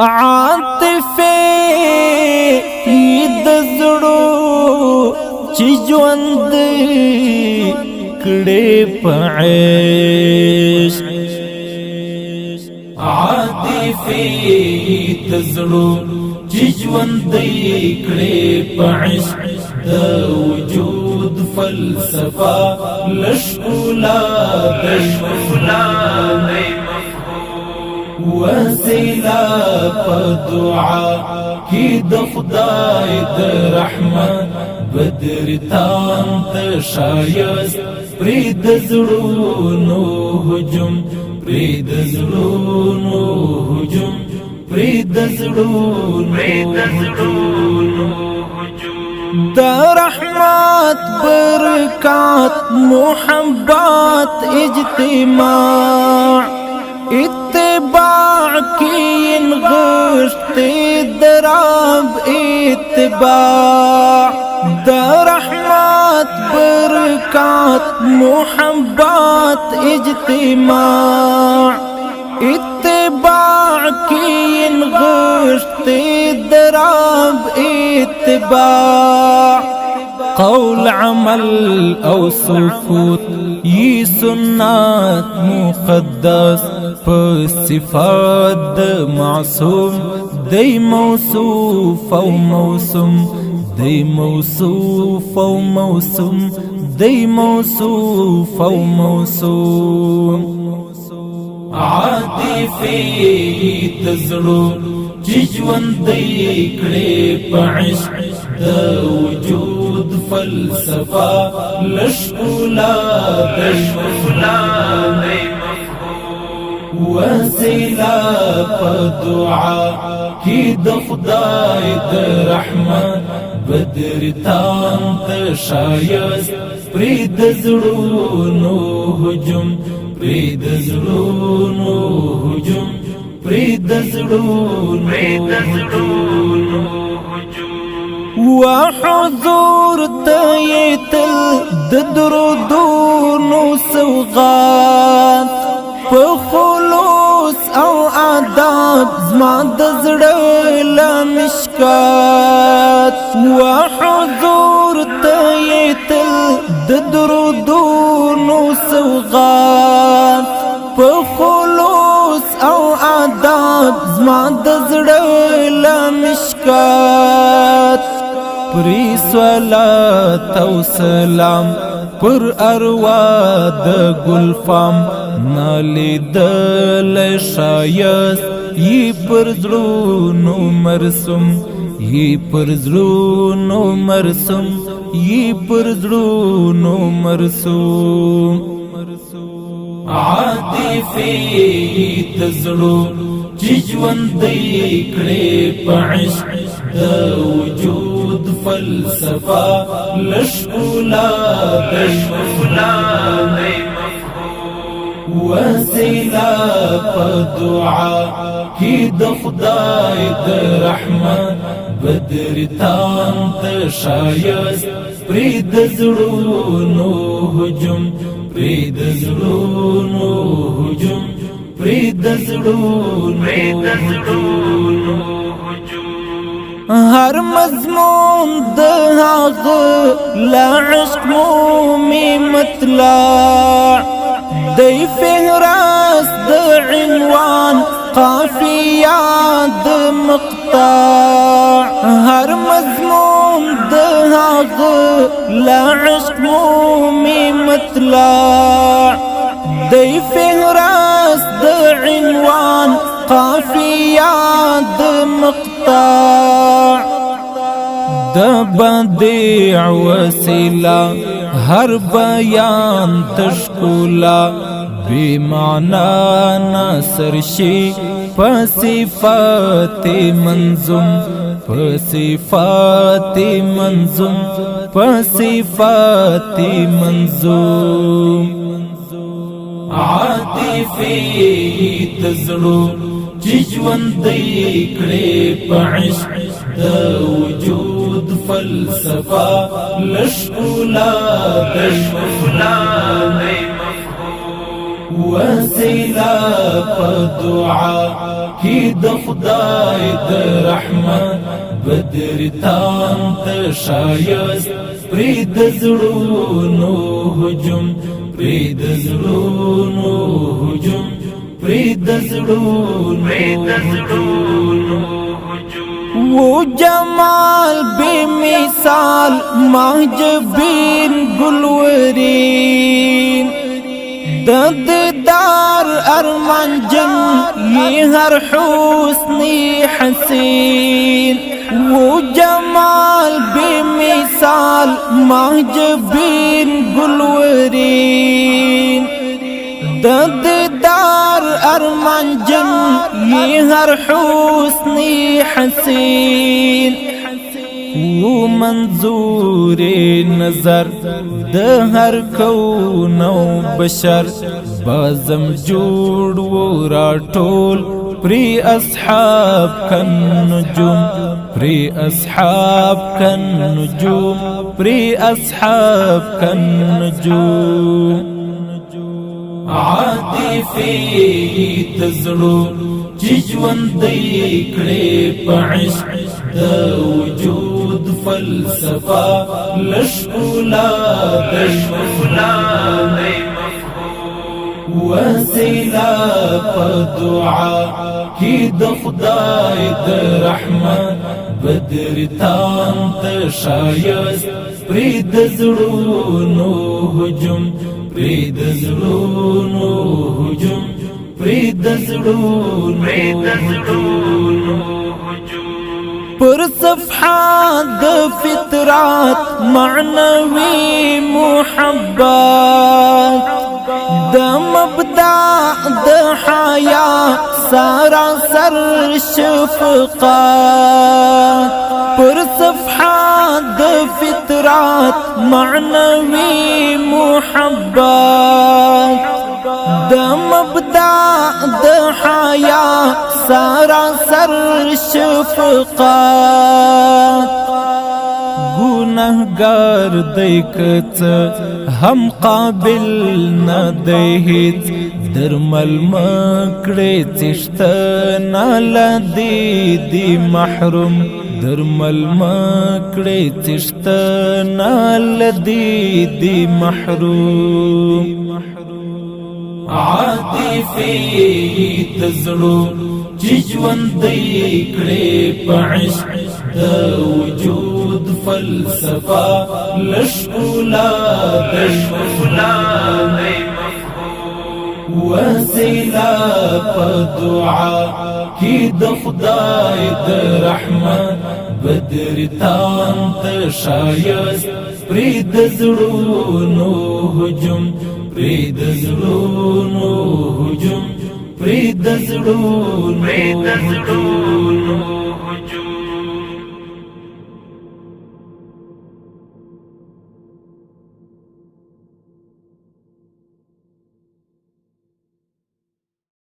عاطفه د زړو چې ژوند کړي په عشق عاطفه د زړو چې ژوند کړي په عشق د وجود فلسفه لشکولا د شفلا وسیلا په دعا کې د خدای د رحمت بدر تام ته شایست پرې د زړونو هجوم پرې د زړونو هجوم پرې د زړونو د رحمت برکات محبت اجتماع اتباع کی غشت دراب اتباع در رحمت برکات محبت اجتماع اتباع کی غشت دراب اتباع قول عمل او سکوت یہ سنت مقدس صفات معصوم دی موصوف او موسوم دی موصوف او موسوم دی موصوف او موسوم عاطفه تزړو چې ژوند کړي په عشق د وجود فلسفه لشکولا د شفلا وسیلا په دعا کې د خدای د رحمت بدر تام ته شایست پرې د زړونو هجوم پرې د زړونو هجوم پرې د زړونو وحضور تیتل د درودونو سوغات په خلوص او آداب زما د زړه لمشکات وحضور تیتل د درودونو سوغات په خلوص او آداب زما د زړه لمشکات پری صلات او سلام پر اروا د گلفام نالیدل شایست یی پر زړونو مرسوم یی پر زړونو مرسوم یی پر زړونو مرسوم عاطفه تزړو چې ژوند کړي په عشق د وجود فلسفه لشکولا د شفلا وسیلا په دعا کې د خدای د رحمت بدر تام ته شایست پرې د زړونو هجوم پرې د زړونو هجوم پرې د زړونو هر مضمون د هغه لا عشق مومي مطلع دی فهرس د عنوان قافیه د مقطع هر مضمون د هغه لا عشق مومي مطلع دی فهرس د عنوان قافیه د مقطع د بدیع وسیله هر بیان تشکولا بیمانا ناصر شی پصفات منظوم پصفات منظوم پصفات منظوم عاطفه تزړو چې ژوند کړي په عشق د وجود فلسفه لشکولا د شفلا وسیلہ په دعا کی د خدای د رحمت بدر تام ته شایست پرې د زړونو هجوم پرې د زړونو هجوم پرې د زړونو وہ جمال بے مثال محجبین گلورین دیدار ارمان جن یہ ہر حسنی حسین وہ جمال بے مثال محجبین گلورین دیدار ارمان جن یہ ہر حسنی حسین وہ منظور نظر د ہر کون و بشر بازم جوڑ و راٹول پری اصحاب کن نجوم پری اصحاب کن نجوم پری اصحاب کن نجوم عاطفی تزړو چې ژوندۍ کړې په عشق د وجود فلسفه لشکولا د وسیله په دعا کې د خدای د رحمت بدر تام ته شایست پرې د زړونو هجوم پرې د زړونو هجوم پرې د زړونو پر صفحات د فطرات معنوي محبت د مبدأ د حیا سراسر شفقات پر صفحات د فطرات معنوي محبت د مبدأ د حیا سراسر شفقات گناہگار دی کڅ هم قابل نه دی هیڅ درمل مکړې چشته ناله دی محروم درمل مکړې چشته ناله دی محروم عاطفی تزړو چې ژوندۍ کړې په عشق د وجود فلسفه لشکولا د وسیله په دعا کې د خدای د رحمت بدر تام ته شایست پرې د زړونو هجوم پرې د زړونو هجوم پرې د زړونو